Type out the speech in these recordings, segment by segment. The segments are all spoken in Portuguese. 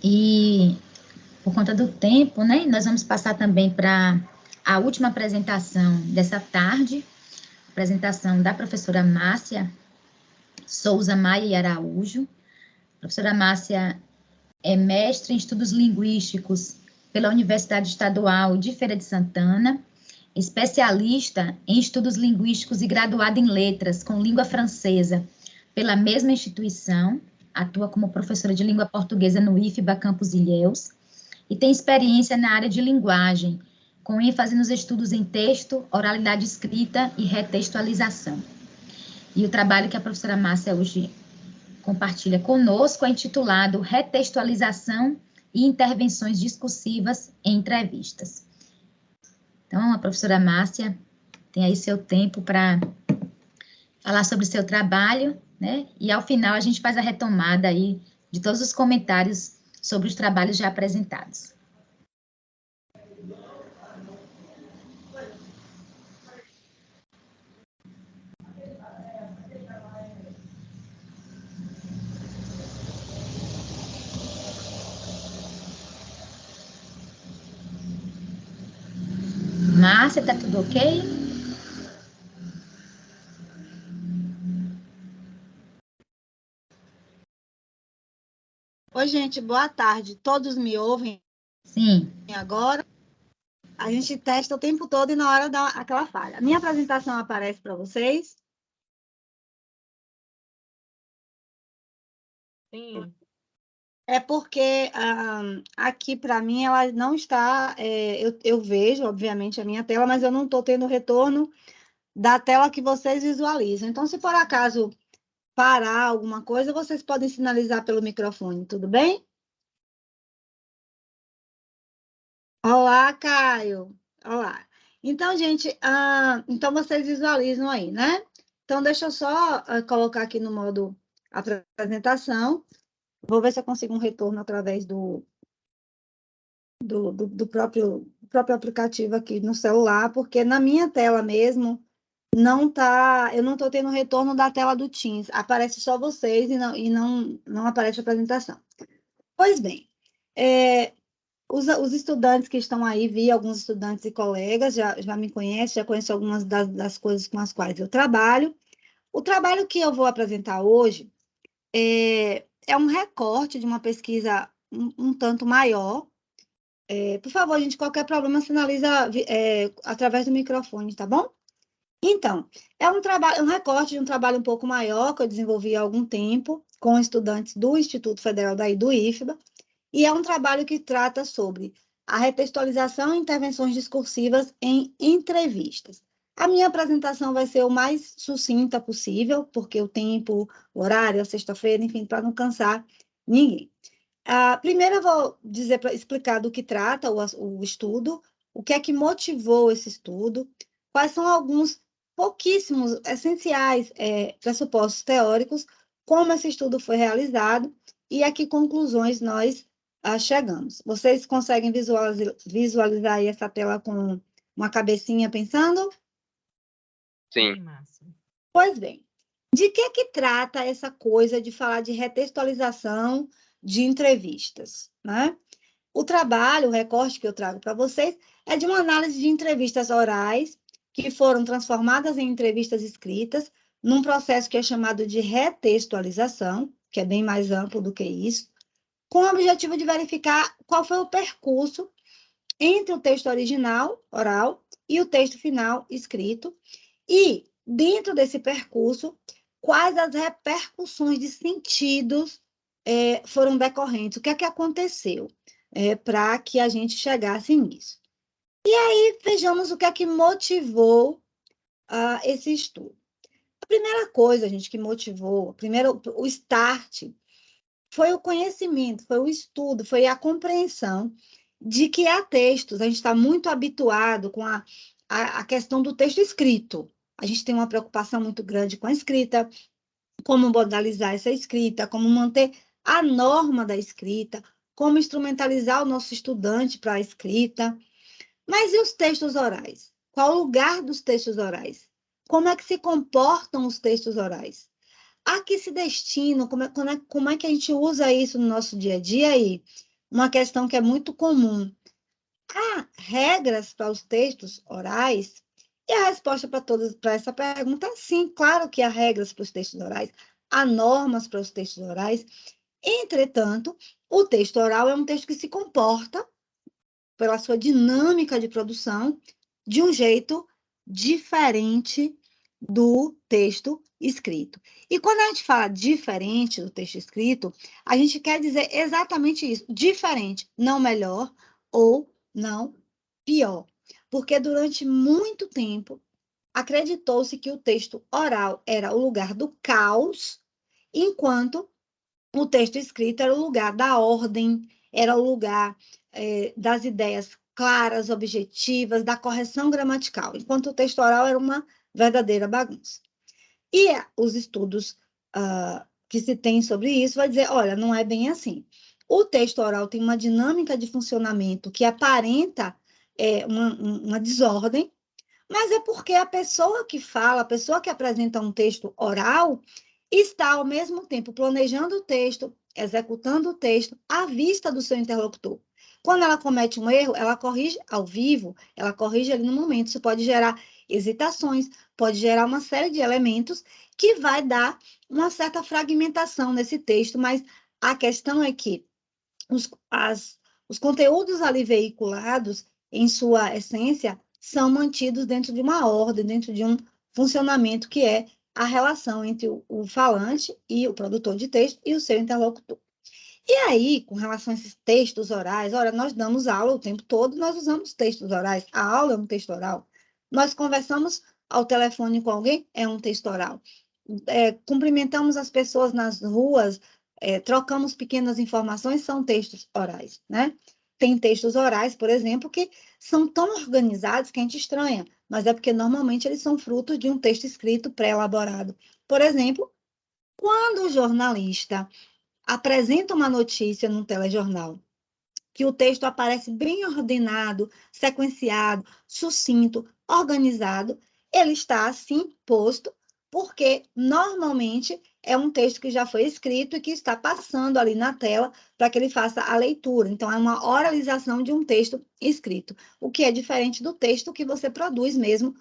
E, por conta do tempo, né, nós vamos passar também para a última apresentação dessa tarde, apresentação da professora Márcia Souza Maia e Araújo. A professora Márcia é mestre em estudos linguísticos pela Universidade Estadual de Feira de Santana, especialista em estudos linguísticos e graduada em letras com língua francesa pela mesma instituição, atua como professora de língua portuguesa no IFBA Campos Ilhéus e tem experiência na área de linguagem, com ênfase nos estudos em texto, oralidade escrita e retextualização. E o trabalho que a professora Márcia hoje compartilha conosco é intitulado Retextualização e Intervenções Discursivas em Entrevistas. Então, a professora Márcia tem aí seu tempo para falar sobre o seu trabalho, né? E ao final a gente faz a retomada aí de todos os comentários sobre os trabalhos já apresentados. Márcia, tá tudo ok? Oi, gente, boa tarde. Todos me ouvem? Sim. Agora, a gente testa o tempo todo e na hora dá aquela falha. A minha apresentação aparece para vocês? Sim. É porque aqui, para mim, ela não está... eu vejo, obviamente, a minha tela, mas eu não estou tendo retorno da tela que vocês visualizam. Então, se por acaso parar alguma coisa, vocês podem sinalizar pelo microfone, tudo bem? Olá, Caio. Olá. Então, gente, então vocês visualizam aí, né? Então, deixa eu só colocar aqui no modo apresentação. Vou ver se eu consigo um retorno através do próprio aplicativo aqui no celular, porque na minha tela mesmo não tá, eu não estou tendo retorno da tela do Teams. Aparece só vocês e não aparece a apresentação. Pois bem, os estudantes que estão aí, vi alguns estudantes e colegas, já me conhecem, já conhecem algumas das coisas com as quais eu trabalho. O trabalho que eu vou apresentar hoje é um recorte de uma pesquisa um tanto maior. Por favor, gente, qualquer problema sinaliza através do microfone, tá bom? Então, é um recorte de um trabalho um pouco maior que eu desenvolvi há algum tempo com estudantes do Instituto Federal daí do IFBA, e é um trabalho que trata sobre a retextualização e intervenções discursivas em entrevistas. A minha apresentação vai ser o mais sucinta possível, porque o tempo, o horário, a sexta-feira, enfim, para não cansar ninguém. Primeiro eu vou explicar do que trata o estudo, o que é que motivou esse estudo, quais são alguns pouquíssimos, essenciais pressupostos teóricos, como esse estudo foi realizado e a que conclusões nós chegamos. Vocês conseguem visualizar aí essa tela com uma cabecinha pensando? Sim. Pois bem, de que trata essa coisa de falar de retextualização de entrevistas, né? O trabalho, o recorte que eu trago para vocês, é de uma análise de entrevistas orais que foram transformadas em entrevistas escritas, num processo que é chamado de retextualização, que é bem mais amplo do que isso, com o objetivo de verificar qual foi o percurso entre o texto original, oral, e o texto final, escrito, e, dentro desse percurso, quais as repercussões de sentidos foram decorrentes, o que é que aconteceu para que a gente chegasse nisso. E aí, vejamos o que é que motivou esse estudo. A primeira coisa, gente, que motivou, o start, foi o conhecimento, foi o estudo, foi a compreensão de que há textos, a gente está muito habituado com a questão do texto escrito. A gente tem uma preocupação muito grande com a escrita, como modalizar essa escrita, como manter a norma da escrita, como instrumentalizar o nosso estudante para a escrita. Mas e os textos orais? Qual o lugar dos textos orais? Como é que se comportam os textos orais? A que se destinam? Como é que a gente usa isso no nosso dia a dia? E uma questão que é muito comum. Há regras para os textos orais? E a resposta para essa pergunta é sim, claro que há regras para os textos orais, há normas para os textos orais. Entretanto, o texto oral é um texto que se comporta, pela sua dinâmica de produção, de um jeito diferente do texto escrito. E quando a gente fala diferente do texto escrito, a gente quer dizer exatamente isso, diferente, não melhor ou não pior. Porque durante muito tempo acreditou-se que o texto oral era o lugar do caos, enquanto o texto escrito era o lugar da ordem, era o lugar das ideias claras, objetivas, da correção gramatical, enquanto o texto oral era uma verdadeira bagunça. E os estudos que se tem sobre isso vai dizer, olha, não é bem assim. O texto oral tem uma dinâmica de funcionamento que aparenta uma desordem, mas é porque a pessoa que fala, a pessoa que apresenta um texto oral, está ao mesmo tempo planejando o texto, executando o texto à vista do seu interlocutor. Quando ela comete um erro, ela corrige ao vivo, ela corrige ali no momento. Isso pode gerar hesitações, pode gerar uma série de elementos que vai dar uma certa fragmentação nesse texto, mas a questão é que os conteúdos ali veiculados, em sua essência, são mantidos dentro de uma ordem, dentro de um funcionamento que é a relação entre o falante e o produtor de texto e o seu interlocutor. E aí, com relação a esses textos orais, olha, nós damos aula o tempo todo, nós usamos textos orais. A aula é um texto oral. Nós conversamos ao telefone com alguém, é um texto oral. Cumprimentamos as pessoas nas ruas, trocamos pequenas informações, são textos orais, né? Tem textos orais, por exemplo, que são tão organizados que a gente estranha, mas é porque normalmente eles são frutos de um texto escrito pré-elaborado. Por exemplo, quando o jornalista apresenta uma notícia num telejornal, que o texto aparece bem ordenado, sequenciado, sucinto, organizado, ele está assim posto, porque normalmente é um texto que já foi escrito e que está passando ali na tela para que ele faça a leitura. Então, é uma oralização de um texto escrito, o que é diferente do texto que você produz mesmo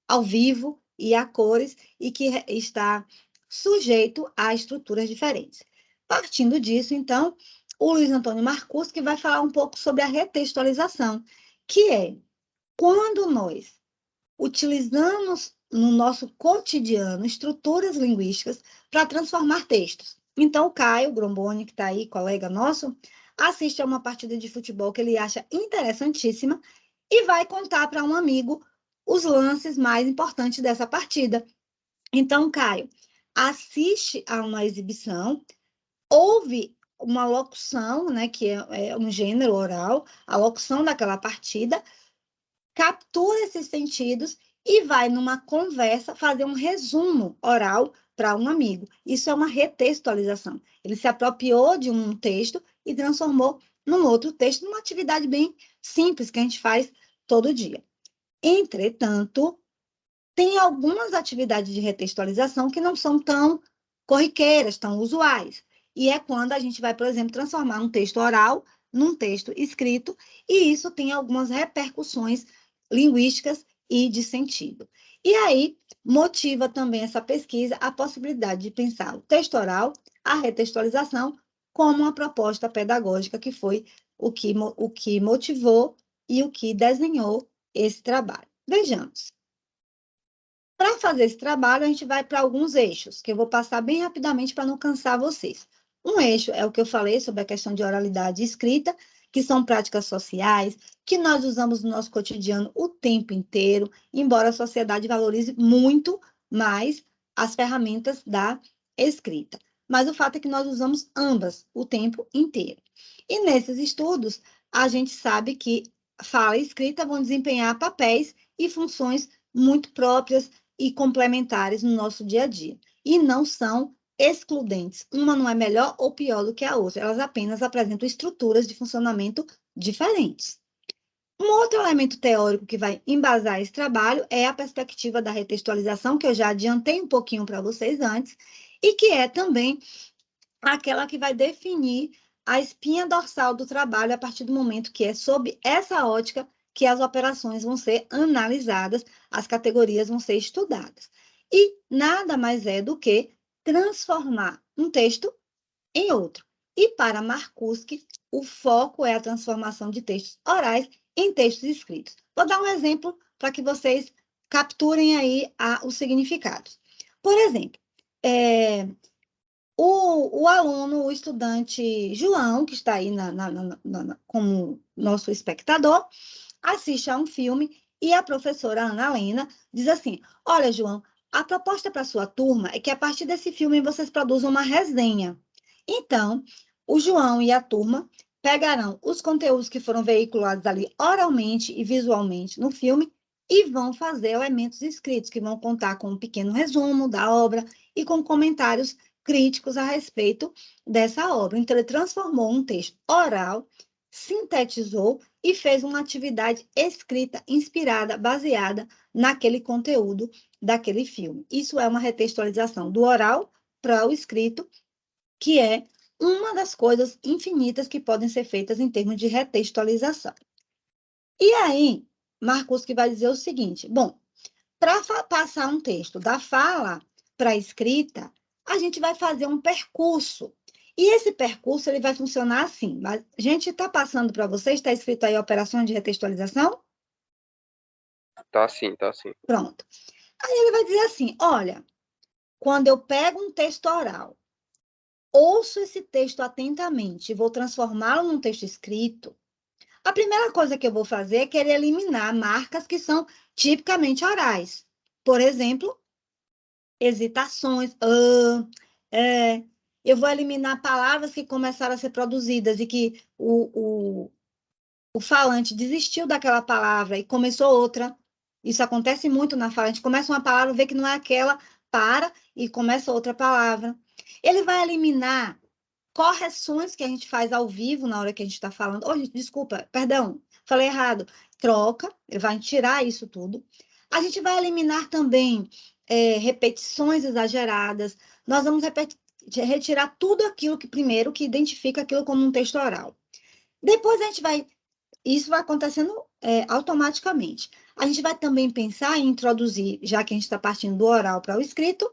ao vivo e a cores e que está sujeito a estruturas diferentes. Partindo disso, então, o Luiz Antônio Marcus, que vai falar um pouco sobre a retextualização, que é quando nós utilizamos no nosso cotidiano estruturas linguísticas para transformar textos. Então, o Caio Gromboni, que está aí, colega nosso, assiste a uma partida de futebol que ele acha interessantíssima e vai contar para um amigo os lances mais importantes dessa partida. Então, Caio, assiste a uma exibição, ouve uma locução, né, que é um gênero oral, a locução daquela partida, captura esses sentidos e vai numa conversa fazer um resumo oral para um amigo. Isso é uma retextualização. Ele se apropriou de um texto e transformou num outro texto, numa atividade bem simples que a gente faz todo dia. Entretanto, tem algumas atividades de retextualização que não são tão corriqueiras, tão usuais. E é quando a gente vai, por exemplo, transformar um texto oral num texto escrito, e isso tem algumas repercussões linguísticas e de sentido. E aí, motiva também essa pesquisa a possibilidade de pensar o texto oral, a retextualização, como uma proposta pedagógica, que foi o que motivou e o que desenhou esse trabalho. Vejamos. Para fazer esse trabalho, a gente vai para alguns eixos, que eu vou passar bem rapidamente para não cansar vocês. Um eixo é o que eu falei sobre a questão de oralidade e escrita, que são práticas sociais, que nós usamos no nosso cotidiano o tempo inteiro, embora a sociedade valorize muito mais as ferramentas da escrita. Mas o fato é que nós usamos ambas o tempo inteiro. E nesses estudos, a gente sabe que fala e escrita vão desempenhar papéis e funções muito próprias e complementares no nosso dia a dia. E não são excludentes. Uma não é melhor ou pior do que a outra. Elas apenas apresentam estruturas de funcionamento diferentes. Um outro elemento teórico que vai embasar esse trabalho é a perspectiva da retextualização, que eu já adiantei um pouquinho para vocês antes, e que é também aquela que vai definir a espinha dorsal do trabalho a partir do momento que é sob essa ótica que as operações vão ser analisadas, as categorias vão ser estudadas. E nada mais é do que transformar um texto em outro. E para Marcuschi, o foco é a transformação de textos orais em textos escritos. Vou dar um exemplo para que vocês capturem aí os significados. Por exemplo, o aluno, o estudante João, que está aí como nosso espectador, assiste a um filme e a professora Ana Helena diz assim: olha, João, a proposta para a sua turma é que a partir desse filme vocês produzam uma resenha. Então, o João e a turma pegarão os conteúdos que foram veiculados ali oralmente e visualmente no filme e vão fazer elementos escritos, que vão contar com um pequeno resumo da obra e com comentários críticos a respeito dessa obra. Então, ele transformou um texto oral, sintetizou e fez uma atividade escrita, inspirada, baseada naquele conteúdo daquele filme. Isso é uma retextualização do oral para o escrito, que é uma das coisas infinitas que podem ser feitas em termos de retextualização. E aí, Marcuschi vai dizer o seguinte: bom, para passar um texto da fala para a escrita, a gente vai fazer um percurso. E esse percurso ele vai funcionar assim. Mas a gente está passando para vocês, está escrito aí operações de retextualização? Tá sim, tá sim. Pronto. Aí ele vai dizer assim: olha, quando eu pego um texto oral, ouço esse texto atentamente e vou transformá-lo num texto escrito, a primeira coisa que eu vou fazer é querer eliminar marcas que são tipicamente orais. Por exemplo, hesitações. Eu vou eliminar palavras que começaram a ser produzidas e que o falante desistiu daquela palavra e começou outra. Isso acontece muito na fala. A gente começa uma palavra, vê que não é aquela, para e começa outra palavra. Ele vai eliminar correções que a gente faz ao vivo na hora que a gente está falando. Oh, desculpa, perdão, falei errado. Troca, ele vai tirar isso tudo. A gente vai eliminar também repetições exageradas. Nós vamos retirar tudo aquilo que primeiro que identifica aquilo como um texto oral. Depois a gente vai... Isso vai acontecendo automaticamente. A gente vai também pensar em introduzir, já que a gente está partindo do oral para o escrito,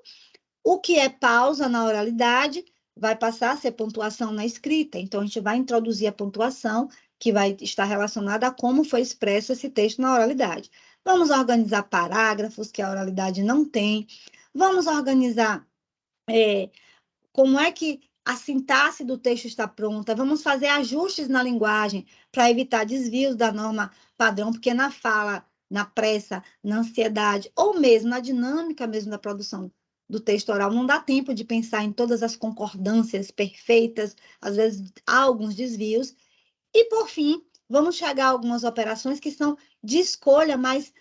o que é pausa na oralidade vai passar a ser pontuação na escrita. Então, a gente vai introduzir a pontuação, que vai estar relacionada a como foi expresso esse texto na oralidade. Vamos organizar parágrafos, que a oralidade não tem. Vamos organizar como é que a sintaxe do texto está pronta. Vamos fazer ajustes na linguagem para evitar desvios da norma padrão, porque na fala, na pressa, na ansiedade, ou mesmo na dinâmica mesmo da produção do texto oral, não dá tempo de pensar em todas as concordâncias perfeitas, às vezes há alguns desvios. E, por fim, vamos chegar a algumas operações que são de escolha mais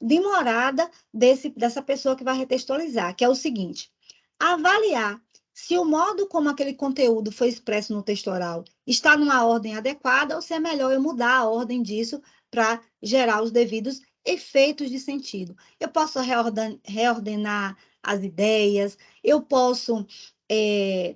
demorada dessa pessoa que vai retextualizar, que é o seguinte: avaliar se o modo como aquele conteúdo foi expresso no texto oral está numa ordem adequada ou se é melhor eu mudar a ordem disso para gerar os devidos efeitos de sentido. Eu posso reordenar as ideias, eu posso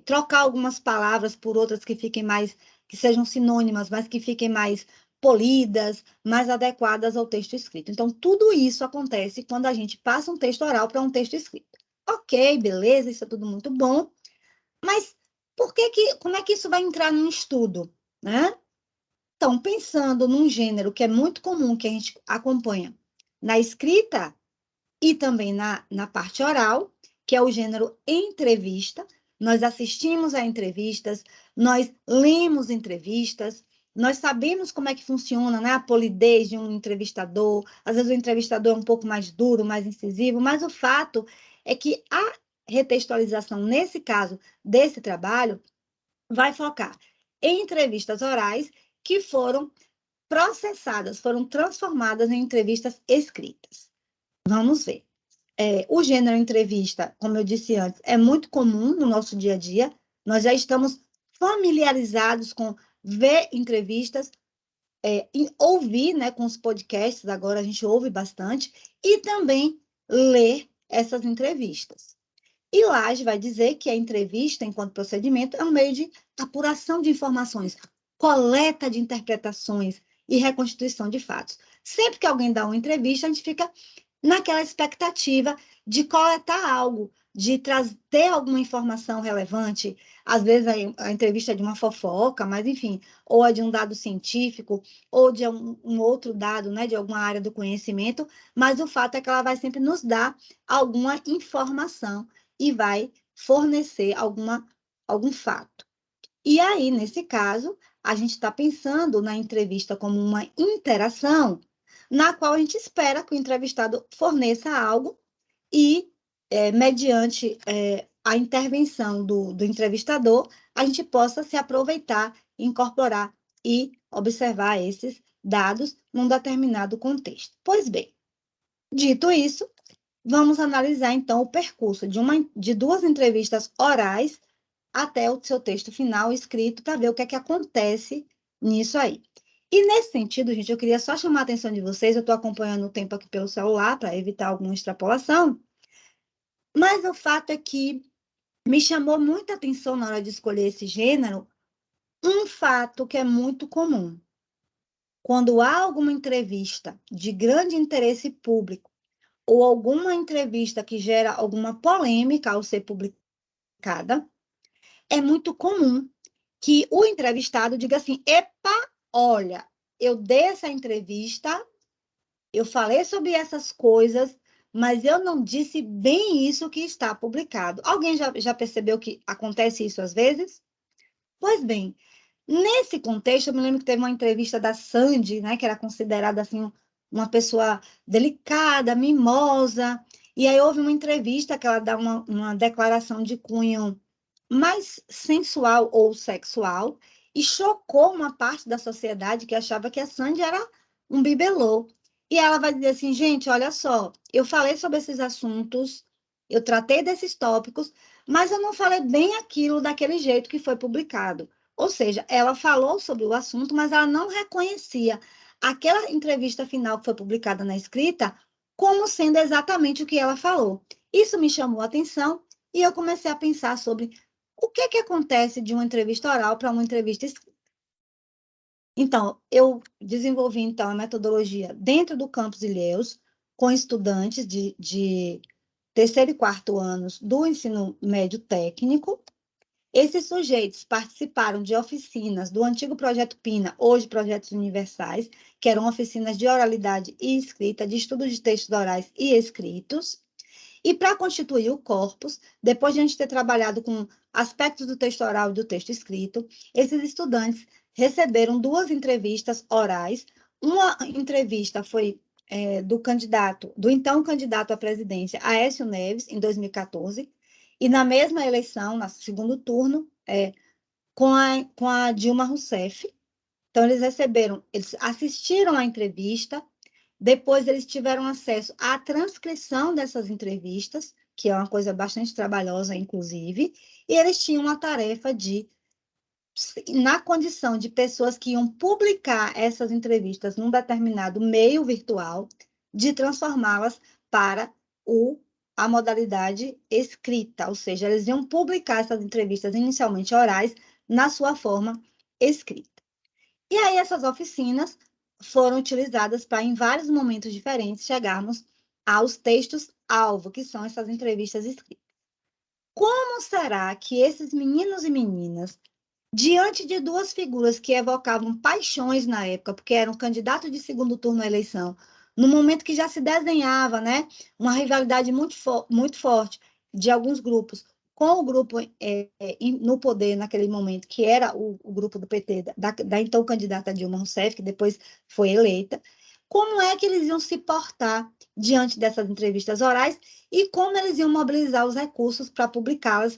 trocar algumas palavras por outras que fiquem mais, que sejam sinônimas, mas que fiquem mais polidas, mais adequadas ao texto escrito. Então, tudo isso acontece quando a gente passa um texto oral para um texto escrito. Ok, beleza, isso é tudo muito bom, mas como é que isso vai entrar num estudo, né? Então, pensando num gênero que é muito comum, que a gente acompanha na escrita e também na parte oral, que é o gênero entrevista, nós assistimos a entrevistas, nós lemos entrevistas, nós sabemos como é que funciona, né, a polidez de um entrevistador. Às vezes o entrevistador é um pouco mais duro, mais incisivo, mas o fato é que a retextualização, nesse caso, desse trabalho, vai focar em entrevistas orais que foram processadas, foram transformadas em entrevistas escritas. Vamos ver. O gênero entrevista, como eu disse antes, é muito comum no nosso dia a dia. Nós já estamos familiarizados com ver entrevistas, e ouvir, né, com os podcasts, agora a gente ouve bastante, e também ler essas entrevistas. E Laje vai dizer que a entrevista, enquanto procedimento, é um meio de apuração de informações, coleta de interpretações e reconstituição de fatos. Sempre que alguém dá uma entrevista, a gente fica naquela expectativa de coletar algo, de ter alguma informação relevante. Às vezes a entrevista é de uma fofoca, mas enfim, ou é de um dado científico, ou de um outro dado, né, de alguma área do conhecimento, mas o fato é que ela vai sempre nos dar alguma informação e vai fornecer algum fato. E aí, nesse caso, a gente está pensando na entrevista como uma interação, na qual a gente espera que o entrevistado forneça algo e, mediante a intervenção do entrevistador, a gente possa se aproveitar, incorporar e observar esses dados num determinado contexto. Pois bem, dito isso, vamos analisar, então, o percurso de 2 entrevistas orais até o seu texto final escrito para ver o que é que acontece nisso aí. E nesse sentido, gente, eu queria só chamar a atenção de vocês, eu estou acompanhando o tempo aqui pelo celular para evitar alguma extrapolação, mas o fato é que me chamou muita atenção na hora de escolher esse gênero, um fato que é muito comum. Quando há alguma entrevista de grande interesse público ou alguma entrevista que gera alguma polêmica ao ser publicada, é muito comum que o entrevistado diga assim: epa, olha, eu dei essa entrevista, eu falei sobre essas coisas, mas eu não disse bem isso que está publicado. Alguém já percebeu que acontece isso às vezes? Pois bem, nesse contexto, eu me lembro que teve uma entrevista da Sandy, né, que era considerada assim uma pessoa delicada, mimosa, e aí houve uma entrevista que ela dá uma declaração de cunho mais sensual ou sexual, e chocou uma parte da sociedade que achava que a Sandy era um bibelô. E ela vai dizer assim, gente, olha só, eu falei sobre esses assuntos, eu tratei desses tópicos, mas eu não falei bem aquilo daquele jeito que foi publicado. Ou seja, ela falou sobre o assunto, mas ela não reconhecia aquela entrevista final que foi publicada na escrita como sendo exatamente o que ela falou. Isso me chamou a atenção e eu comecei a pensar sobre o que acontece de uma entrevista oral para uma entrevista escrita. Então, eu desenvolvi então, a metodologia dentro do Campus Ilhéus, com estudantes de terceiro e quarto anos do ensino médio técnico. Esses sujeitos participaram de oficinas do antigo Projeto PINA, hoje Projetos Universais, que eram oficinas de oralidade e escrita, de estudo de textos orais e escritos. E para constituir o corpus, depois de a gente ter trabalhado com aspectos do texto oral e do texto escrito, esses estudantes receberam 2 entrevistas orais. Uma entrevista foi do então candidato à presidência, Aécio Neves, em 2014, e na mesma eleição, no segundo turno, com a Dilma Rousseff. Então, eles assistiram à entrevista, depois eles tiveram acesso à transcrição dessas entrevistas, que é uma coisa bastante trabalhosa, inclusive, e eles tinham a tarefa de, na condição de pessoas que iam publicar essas entrevistas num determinado meio virtual, de transformá-las para a modalidade escrita, ou seja, eles iam publicar essas entrevistas inicialmente orais na sua forma escrita. E aí essas oficinas foram utilizadas para, em vários momentos diferentes, chegarmos aos textos-alvo, que são essas entrevistas escritas. Como será que esses meninos e meninas, diante de 2 figuras que evocavam paixões na época, porque eram candidatos de segundo turno à eleição, no momento que já se desenhava, né, uma rivalidade muito forte de alguns grupos com o grupo no poder naquele momento, que era o grupo do PT, da então candidata Dilma Rousseff, que depois foi eleita, como é que eles iam se portar diante dessas entrevistas orais e como eles iam mobilizar os recursos para publicá-las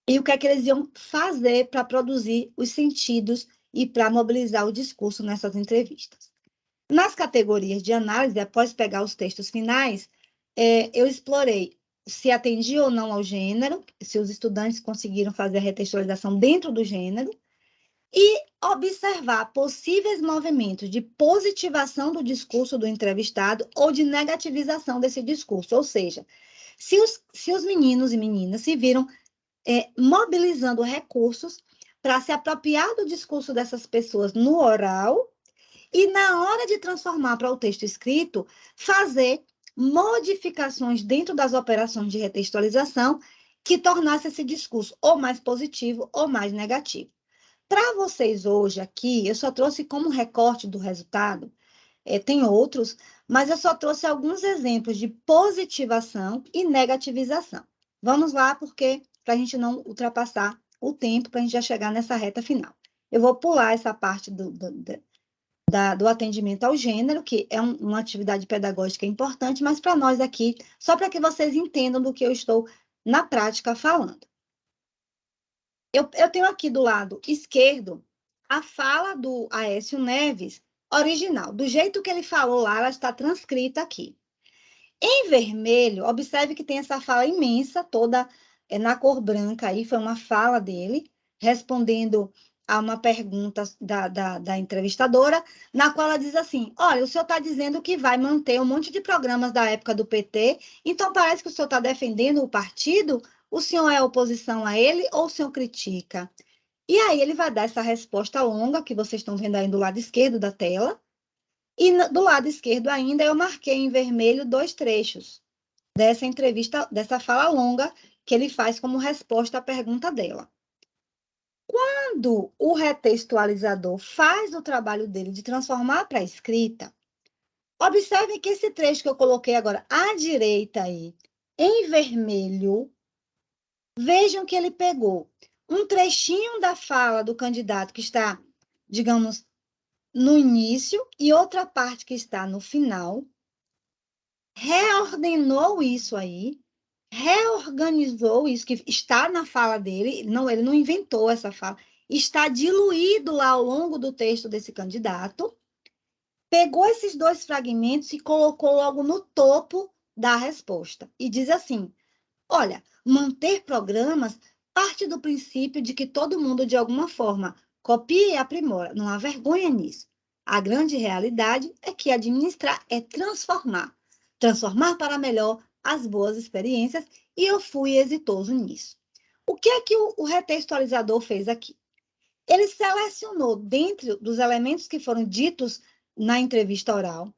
e o que é que eles iam fazer para produzir os sentidos e para mobilizar o discurso nessas entrevistas. Nas categorias de análise, após pegar os textos finais, eu explorei se atendia ou não ao gênero, se os estudantes conseguiram fazer a retextualização dentro do gênero, e observar possíveis movimentos de positivação do discurso do entrevistado ou de negativização desse discurso, ou seja, Se os meninos e meninas se viram mobilizando recursos para se apropriar do discurso dessas pessoas no oral e, na hora de transformar para o texto escrito, fazer modificações dentro das operações de retextualização que tornasse esse discurso ou mais positivo ou mais negativo. Para vocês hoje aqui, eu só trouxe como recorte do resultado, tem outros, mas eu só trouxe alguns exemplos de positivação e negativização. Vamos lá, porque para a gente não ultrapassar o tempo, para a gente já chegar nessa reta final. Eu vou pular essa parte do atendimento ao gênero, que é uma atividade pedagógica importante, mas para nós aqui, só para que vocês entendam do que eu estou na prática falando. Eu tenho aqui do lado esquerdo a fala do Aécio Neves, original. Do jeito que ele falou lá, ela está transcrita aqui. Em vermelho, observe que tem essa fala imensa, toda na cor branca aí, foi uma fala dele, respondendo a uma pergunta da entrevistadora, na qual ela diz assim, olha, o senhor está dizendo que vai manter um monte de programas da época do PT, então parece que o senhor está defendendo o partido, o senhor é oposição a ele ou o senhor critica? E aí ele vai dar essa resposta longa, que vocês estão vendo aí do lado esquerdo da tela, e do lado esquerdo ainda eu marquei em vermelho 2 trechos dessa entrevista, dessa fala longa que ele faz como resposta à pergunta dela. Quando o retextualizador faz o trabalho dele de transformar para a escrita, observe que esse trecho que eu coloquei agora à direita aí, em vermelho, vejam que ele pegou um trechinho da fala do candidato que está, digamos, no início e outra parte que está no final, reordenou isso aí, reorganizou isso que está na fala dele, não, ele não inventou essa fala, está diluído lá ao longo do texto desse candidato, pegou esses 2 fragmentos e colocou logo no topo da resposta. E diz assim, olha, manter programas parte do princípio de que todo mundo, de alguma forma, copia e aprimora. Não há vergonha nisso. A grande realidade é que administrar é transformar. Transformar para melhor as boas experiências, e eu fui exitoso nisso. O que é que o retextualizador fez aqui? Ele selecionou, dentre dos elementos que foram ditos na entrevista oral,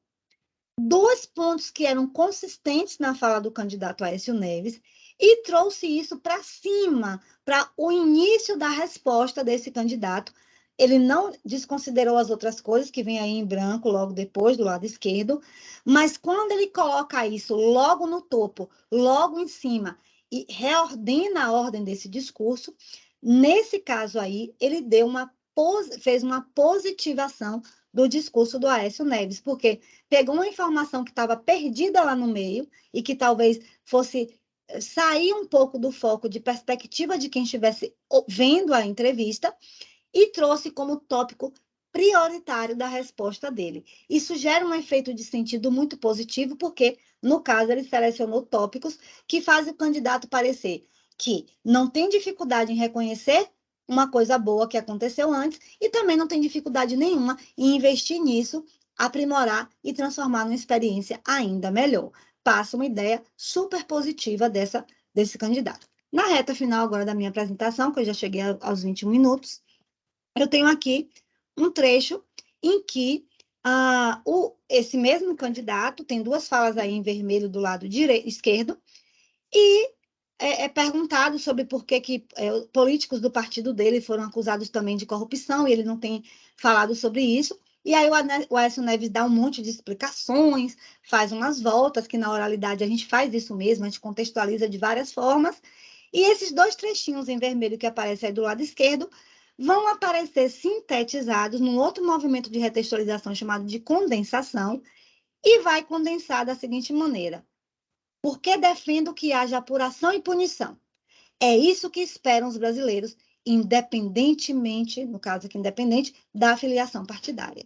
2 pontos que eram consistentes na fala do candidato Aécio Neves e trouxe isso para cima, para o início da resposta desse candidato. Ele não desconsiderou as outras coisas que vem aí em branco logo depois, do lado esquerdo, mas quando ele coloca isso logo no topo, logo em cima, e reordena a ordem desse discurso, nesse caso aí, ele fez uma positivação do discurso do Aécio Neves, porque pegou uma informação que estava perdida lá no meio e que talvez fosse sair um pouco do foco de perspectiva de quem estivesse vendo a entrevista e trouxe como tópico prioritário da resposta dele. Isso gera um efeito de sentido muito positivo, porque, no caso, ele selecionou tópicos que fazem o candidato parecer que não tem dificuldade em reconhecer uma coisa boa que aconteceu antes e também não tem dificuldade nenhuma em investir nisso, aprimorar e transformar numa experiência ainda melhor. Passa uma ideia super positiva desse candidato. Na reta final agora da minha apresentação, que eu já cheguei aos 21 minutos, eu tenho aqui um trecho em que esse mesmo candidato tem 2 falas aí em vermelho do lado esquerdo e é perguntado sobre por que políticos do partido dele foram acusados também de corrupção, e ele não tem falado sobre isso. E aí o Aécio Neves dá um monte de explicações, faz umas voltas, que na oralidade a gente faz isso mesmo, a gente contextualiza de várias formas. E esses 2 trechinhos em vermelho que aparecem aí do lado esquerdo vão aparecer sintetizados num outro movimento de retextualização chamado de condensação, e vai condensar da seguinte maneira. Porque defendo que haja apuração e punição. É isso que esperam os brasileiros, independentemente, no caso aqui independente, da filiação partidária.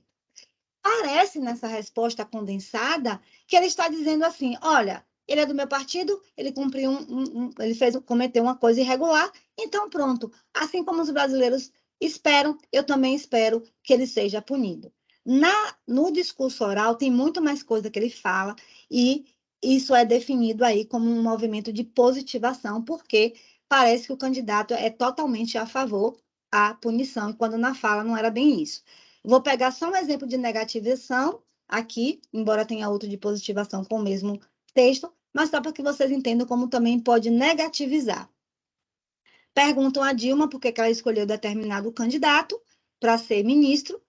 Parece nessa resposta condensada que ele está dizendo assim, olha, ele é do meu partido, ele cumpriu cometeu uma coisa irregular, então pronto, assim como os brasileiros esperam, eu também espero que ele seja punido. No discurso oral tem muito mais coisa que ele fala, e isso é definido aí como um movimento de positivação, porque parece que o candidato é totalmente a favor à punição, e quando na fala não era bem isso. Vou pegar só um exemplo de negativação aqui, embora tenha outro de positivação com o mesmo texto, mas só para que vocês entendam como também pode negativizar. Perguntam a Dilma por que ela escolheu determinado candidato para ser ministro,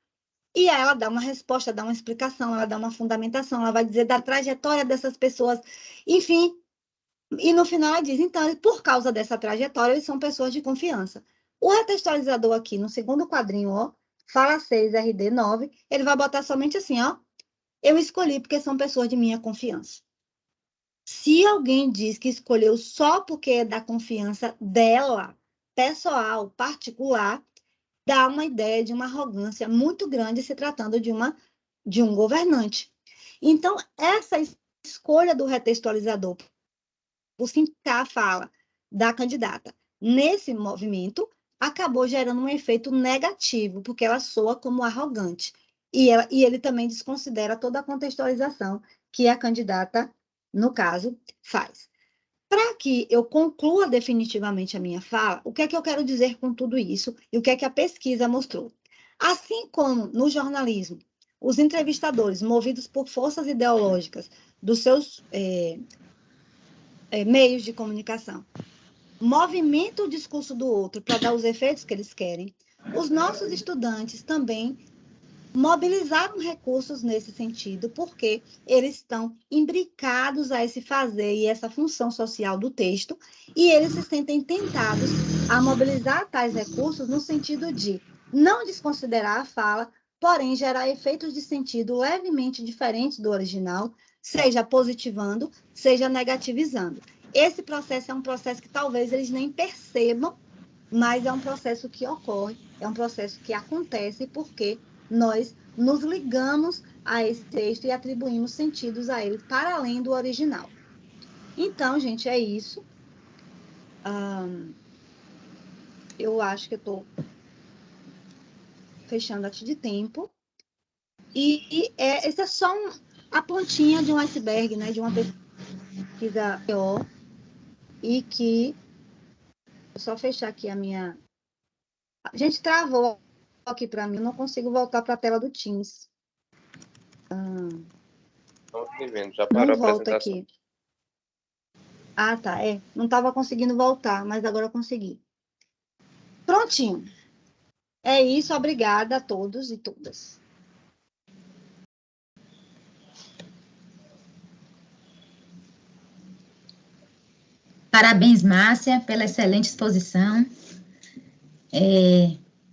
e ela dá uma resposta, dá uma explicação, ela dá uma fundamentação, ela vai dizer da trajetória dessas pessoas, enfim, e no final ela diz, então, por causa dessa trajetória, eles são pessoas de confiança. O retextualizador aqui, no segundo quadrinho, ó, fala 6, RD 9, ele vai botar somente assim, ó, eu escolhi porque são pessoas de minha confiança. Se alguém diz que escolheu só porque é da confiança dela, pessoal, particular, dá uma ideia de uma arrogância muito grande se tratando de um governante. Então, essa escolha do retextualizador por fincar a fala da candidata nesse movimento acabou gerando um efeito negativo, porque ela soa como arrogante. E ele também desconsidera toda a contextualização que a candidata, no caso, faz. Para que eu conclua definitivamente a minha fala, o que é que eu quero dizer com tudo isso e o que é que a pesquisa mostrou? Assim como no jornalismo, os entrevistadores, movidos por forças ideológicas dos seus meios de comunicação, movimentam o discurso do outro para dar os efeitos que eles querem, os nossos estudantes também mobilizaram recursos nesse sentido, porque eles estão imbricados a esse fazer e essa função social do texto, e eles se sentem tentados a mobilizar tais recursos no sentido de não desconsiderar a fala, porém gerar efeitos de sentido levemente diferentes do original, seja positivando, seja negativizando. Esse processo é um processo que talvez eles nem percebam, mas é um processo que ocorre, é um processo que acontece porque nós nos ligamos a esse texto e atribuímos sentidos a ele para além do original. Então, gente, é isso. Eu acho que eu estou fechando aqui de tempo. E essa é só a pontinha de um iceberg, né, de uma pesquisa maior, e que... Vou só fechar aqui a minha... A gente travou aqui para mim, eu não consigo voltar para a tela do Teams. Já parou Não a volta apresentação. aqui. Ah, tá, não estava conseguindo voltar, mas agora eu consegui. Prontinho. É isso, obrigada a todos e todas. Parabéns, Márcia, pela excelente exposição.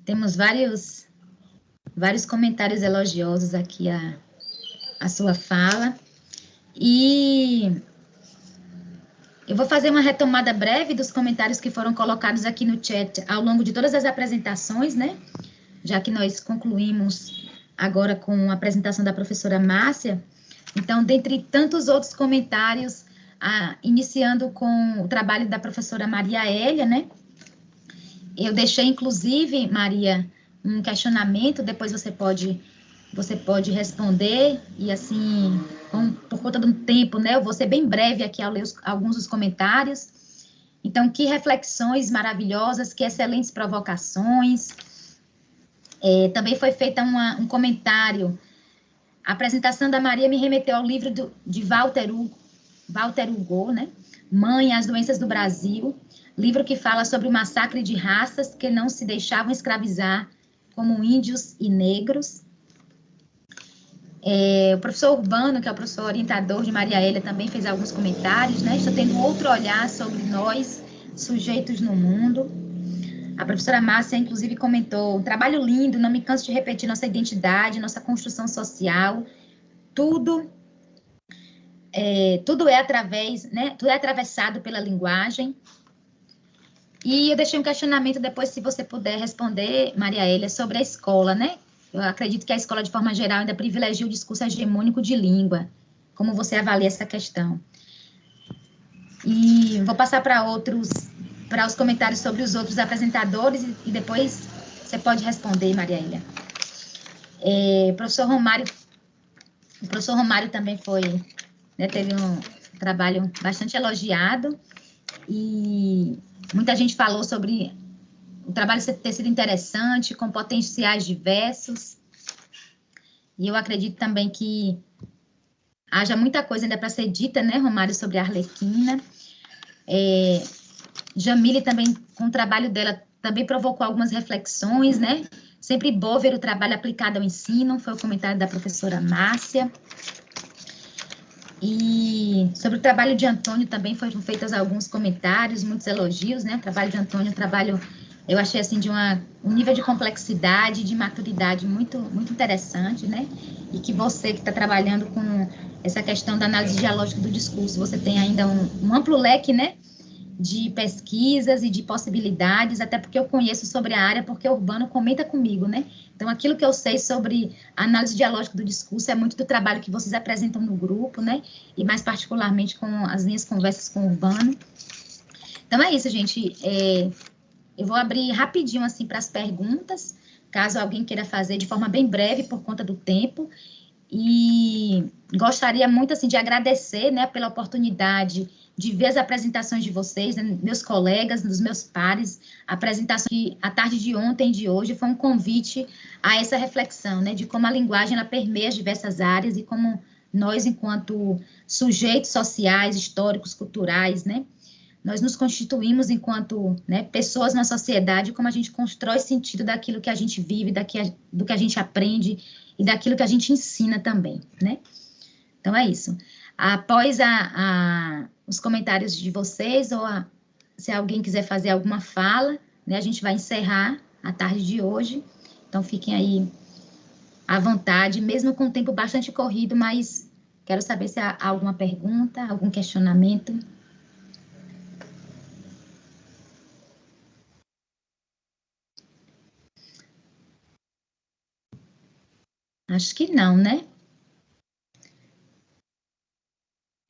Temos vários comentários elogiosos aqui à sua fala. E eu vou fazer uma retomada breve dos comentários que foram colocados aqui no chat ao longo de todas as apresentações, né? Já que nós concluímos agora com a apresentação da professora Márcia. Então, dentre tantos outros comentários, iniciando com o trabalho da professora Maria Hélia, né? Eu deixei, inclusive, Maria, um questionamento, depois você pode responder, e assim, por conta do tempo, né, eu vou ser bem breve aqui ao ler alguns dos comentários. Então, que reflexões maravilhosas, que excelentes provocações. Também foi feito um comentário. A apresentação da Maria me remeteu ao livro de Walter Hugo, né, Mãe, as Doenças do Brasil, livro que fala sobre o massacre de raças que não se deixavam escravizar, como índios e negros. O professor Urbano, que é o professor orientador de Maria Hélia, também fez alguns comentários, né? Estou tendo outro olhar sobre nós, sujeitos no mundo. A professora Márcia, inclusive, comentou: um trabalho lindo, não me canso de repetir nossa identidade, nossa construção social, tudo é através, né? Tudo é atravessado pela linguagem. E eu deixei um questionamento depois, se você puder responder, Maria Hélia, sobre a escola, né? Eu acredito que a escola, de forma geral, ainda privilegia o discurso hegemônico de língua. Como você avalia essa questão? E vou passar para os comentários sobre os outros apresentadores, e depois você pode responder, Maria Hélia. O professor Romário também foi, né, teve trabalho bastante elogiado, e muita gente falou sobre o trabalho ter sido interessante, com potenciais diversos, e eu acredito também que haja muita coisa ainda para ser dita, né, Romário, sobre a Arlequina. Jamile também, com o trabalho dela, também provocou algumas reflexões, né? Sempre bom ver o trabalho aplicado ao ensino, foi o comentário da professora Márcia. E sobre o trabalho de Antônio também foram feitos alguns comentários, muitos elogios, né? O trabalho de Antônio, eu achei assim de um nível de complexidade, de maturidade muito, muito interessante, né? E que você que está trabalhando com essa questão da análise dialógica do discurso, você tem ainda um amplo leque, né? De pesquisas e de possibilidades, até porque eu conheço sobre a área, porque o Urbano comenta comigo, né? Então, aquilo que eu sei sobre a análise dialógica do discurso é muito do trabalho que vocês apresentam no grupo, né? E mais particularmente com as minhas conversas com o Urbano. Então, é isso, gente. Eu vou abrir rapidinho, assim, para as perguntas, caso alguém queira fazer de forma bem breve, por conta do tempo. E gostaria muito, assim, de agradecer, né, pela oportunidade de ver as apresentações de vocês, né, meus colegas, dos meus pares, a apresentação que a tarde de ontem e de hoje foi um convite a essa reflexão, né, de como a linguagem, ela permeia as diversas áreas e como nós, enquanto sujeitos sociais, históricos, culturais, né, nós nos constituímos enquanto, né, pessoas na sociedade, como a gente constrói sentido daquilo que a gente vive, do que a gente aprende e daquilo que a gente ensina também, né? Então, é isso. Após os comentários de vocês, ou se alguém quiser fazer alguma fala, né, a gente vai encerrar a tarde de hoje. Então, fiquem aí à vontade, mesmo com o tempo bastante corrido, mas quero saber se há alguma pergunta, algum questionamento. Acho que não, né?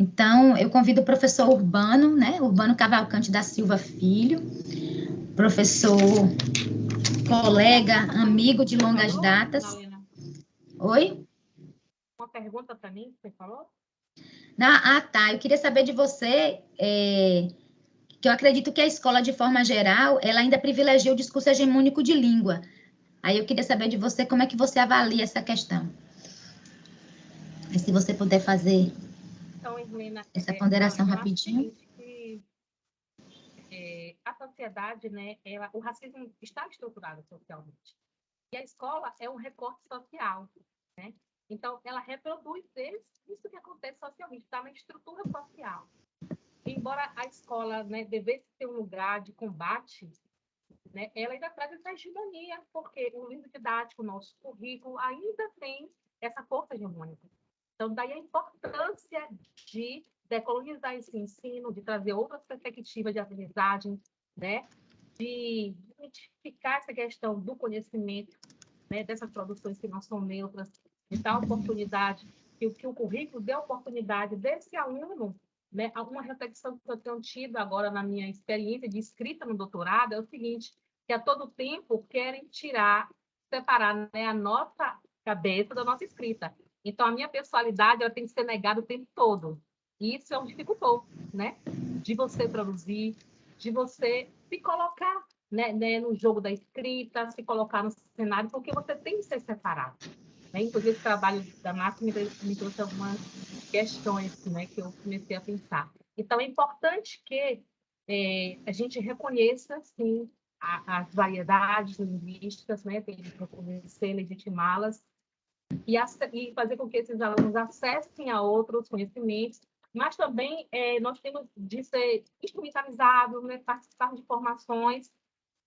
Então, eu convido o professor Urbano, né? Urbano Cavalcante da Silva Filho, professor, colega, amigo de longas datas. Oi? Uma pergunta para mim, você falou? Tá. Eu queria saber de você, que eu acredito que a escola, de forma geral, ela ainda privilegia o discurso hegemônico de língua. Aí eu queria saber de você como é que você avalia essa questão. E se você puder fazer então, Irmena, essa ponderação rapidinho. A sociedade, né, o racismo está estruturado socialmente. E a escola é um recorte social, né? Então, ela reproduz isso que acontece socialmente, está na estrutura social. Embora a escola, né, devesse ser um lugar de combate, né, ela ainda traz essa hegemonia, porque o livro didático, o nosso currículo, ainda tem essa força hegemônica. Então, daí a importância de decolonizar esse ensino, de trazer outras perspectivas de aprendizagem, né, de identificar essa questão do conhecimento, né, dessas produções que não são neutras, de dar oportunidade, que o currículo dê oportunidade desse aluno, né, uma reflexão que eu tenho tido agora na minha experiência de escrita no doutorado é o seguinte, que a todo tempo querem separar, né, a nossa cabeça da nossa escrita. Então, a minha pessoalidade ela tem que ser negada o tempo todo. E isso é um dificultou, né? De você produzir, de você se colocar, né, no jogo da escrita, se colocar no cenário, porque você tem que ser separado. Né? Inclusive, esse trabalho da Márcia me trouxe algumas questões, né, que eu comecei a pensar. Então, é importante que a gente reconheça, sim, as variedades linguísticas, né, tem que reconhecer, legitimá-las, e fazer com que esses alunos acessem a outros conhecimentos, mas também nós temos de ser instrumentalizados, né, participar de formações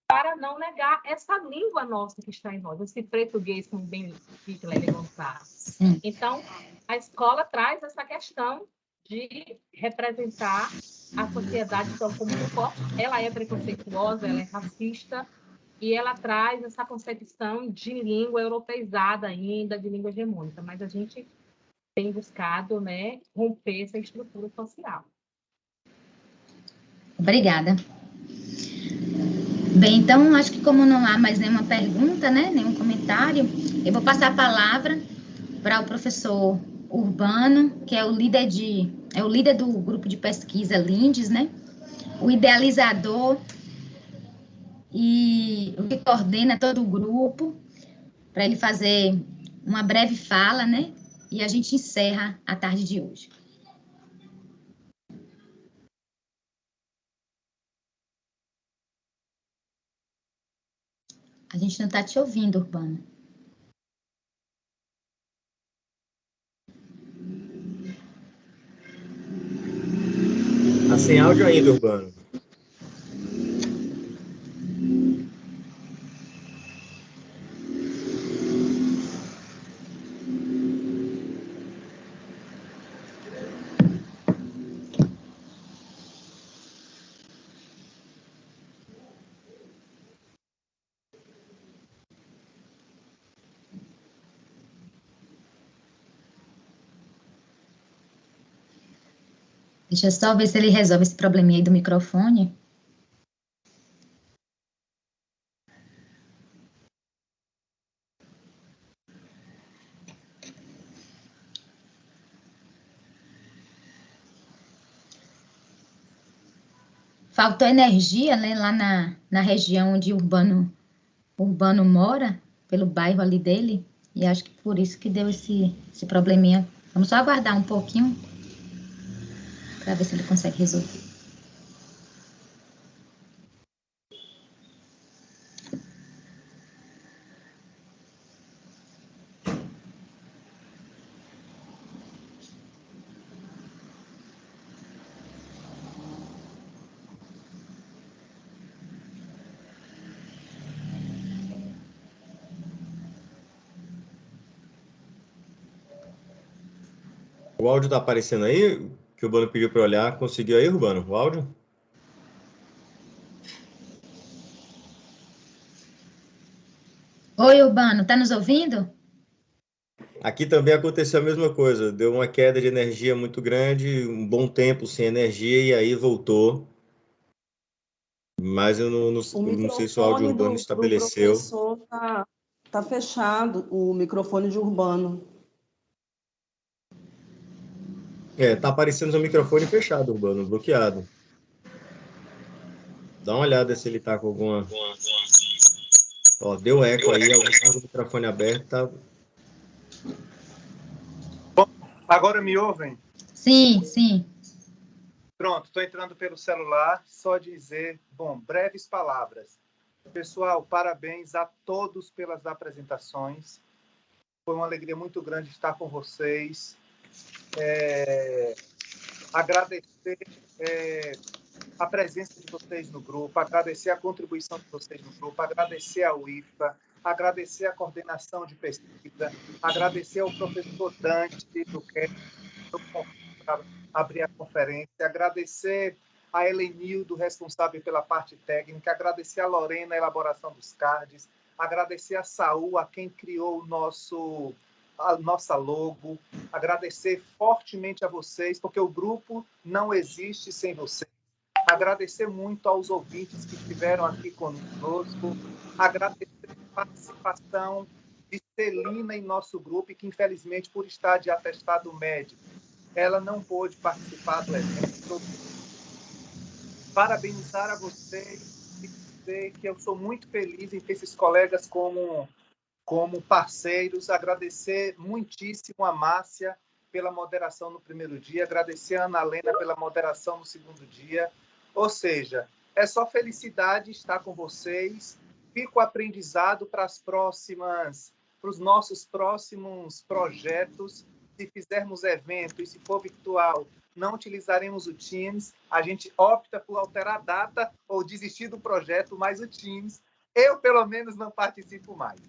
para não negar essa língua nossa que está em nós, esse português, como bem disse Lélia Gonçalves. Então, a escola traz essa questão de representar a sociedade então, como um corpo. Ela é preconceituosa, ela é racista, e ela traz essa concepção de língua europeizada ainda, de língua hegemônica, mas a gente tem buscado, né, romper essa estrutura social. Obrigada. Bem, então, acho que como não há mais nenhuma pergunta, né, nenhum comentário, eu vou passar a palavra para o professor Urbano, que é o líder de é o líder do grupo de pesquisa Lindes, né? O idealizador e o que coordena todo o grupo, para ele fazer uma breve fala, né? E a gente encerra a tarde de hoje. A gente não está te ouvindo, Urbano. Tá sem áudio ainda, Urbano. Deixa eu só ver se ele resolve esse probleminha aí do microfone. Faltou energia, né, lá na região onde Urbano mora, pelo bairro ali dele, e acho que por isso que deu esse probleminha. Vamos só aguardar um pouquinho para ver se ele consegue resolver. O áudio tá aparecendo aí? Que o Urbano pediu para olhar. Conseguiu aí, Urbano, o áudio? Oi, Urbano, tá nos ouvindo? Aqui também aconteceu a mesma coisa. Deu uma queda de energia muito grande, um bom tempo sem energia e aí voltou. Mas eu não sei se o áudio Urbano estabeleceu. O professor tá fechado, o microfone de Urbano. Tá aparecendo o microfone fechado, Urbano, bloqueado. Dá uma olhada se ele tá com alguma... Ó, deu eco aí, alguém tá com o microfone aberto, tá... Bom, agora me ouvem? Sim, sim. Pronto, estou entrando pelo celular, só dizer, breves palavras. Pessoal, parabéns a todos pelas apresentações. Foi uma alegria muito grande estar com vocês. Agradecer a presença de vocês no grupo, agradecer a contribuição de vocês no grupo, agradecer ao IFA, agradecer a coordenação de pesquisa, agradecer ao professor Dante do que para abrir a conferência, agradecer a Helenildo, responsável pela parte técnica, agradecer a Lorena, a elaboração dos cards, agradecer a Saúl, a quem criou a nossa logo, agradecer fortemente a vocês, porque o grupo não existe sem vocês. Agradecer muito aos ouvintes que estiveram aqui conosco, agradecer a participação de Celina em nosso grupo, e que infelizmente, por estar de atestado médico, ela não pôde participar do evento. Parabenizar a vocês e dizer que eu sou muito feliz em ter esses colegas como parceiros. Agradecer muitíssimo a Márcia pela moderação no primeiro dia, agradecer a Ana Helena pela moderação no segundo dia. Ou seja, é só felicidade estar com vocês. Fico aprendizado para os nossos próximos projetos. Se fizermos evento e se for virtual, não utilizaremos o Teams. A gente opta por alterar a data ou desistir do projeto, mas o Teams, eu pelo menos não participo mais.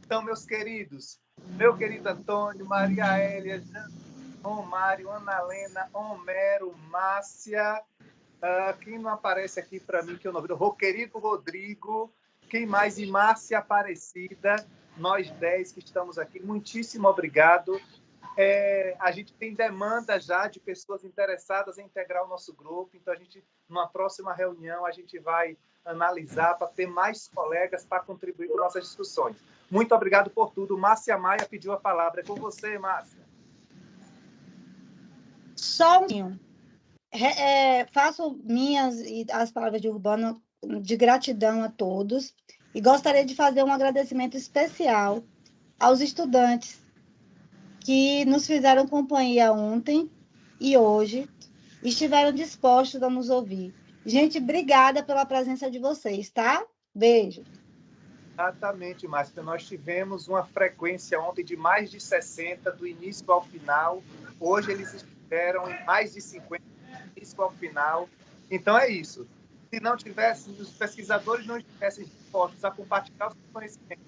Então, meus queridos, meu querido Antônio, Maria Hélia, Romário, Ana Helena, Homero, Márcia, quem não aparece aqui para mim, que eu não vi, o querido Rodrigo, quem mais? E Márcia Aparecida, nós 10 que estamos aqui, muitíssimo obrigado. A gente tem demanda já de pessoas interessadas em integrar o nosso grupo, então numa próxima reunião, a gente vai analisar para ter mais colegas para contribuir com nossas discussões. Muito obrigado por tudo. Márcia Maia pediu a palavra. É com você, Márcia. Só um. Faço minhas e as palavras de Urbano de gratidão a todos e gostaria de fazer um agradecimento especial aos estudantes que nos fizeram companhia ontem e hoje e estiveram dispostos a nos ouvir. Gente, obrigada pela presença de vocês, tá? Beijo. Exatamente, Márcia. Nós tivemos uma frequência ontem de mais de 60, do início ao final. Hoje eles estiveram em mais de 50, do início ao final. Então é isso. Se não tivesse, os pesquisadores não estivessem dispostos a compartilhar os conhecimentos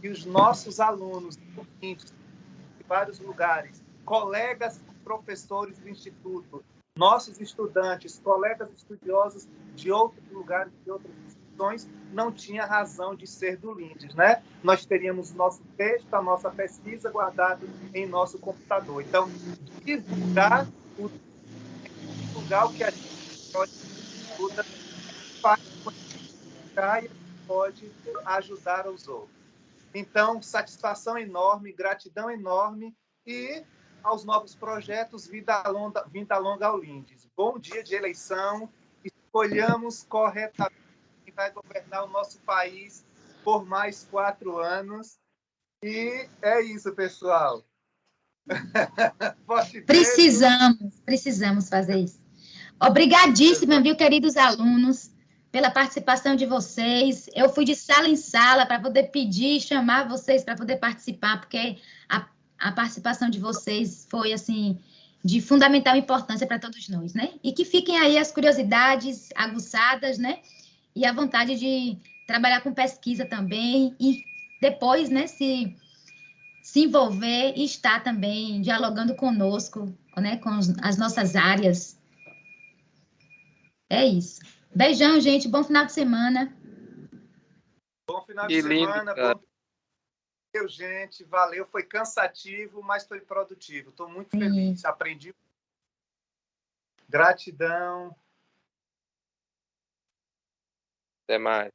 e os nossos alunos, ouvintes, de vários lugares, colegas, professores do Instituto, nossos estudantes, colegas estudiosos de outros lugares, de outras instituições, não tinha razão de ser do Lindes, né? Nós teríamos nosso texto, a nossa pesquisa guardado em nosso computador. Então, divulgar o que a gente pode pode ajudar os outros. Então, satisfação enorme, gratidão enorme e aos novos projetos, vida longa ao Lindes. Bom dia de eleição, escolhamos corretamente quem vai governar o nosso país por mais 4 anos. E é isso, pessoal. Precisamos fazer isso. Obrigadíssima, viu, queridos alunos, pela participação de vocês. Eu fui de sala em sala para poder pedir, chamar vocês para poder participar, porque a participação de vocês foi, assim, de fundamental importância para todos nós, né? E que fiquem aí as curiosidades aguçadas, né? E a vontade de trabalhar com pesquisa também e depois, né, se envolver e estar também dialogando conosco, né, com as nossas áreas. É isso. Beijão, gente. Bom final de semana. Bom final de semana. Bom... Gente, valeu. Foi cansativo, mas foi produtivo. Estou muito feliz. Aprendi. Gratidão. Até mais.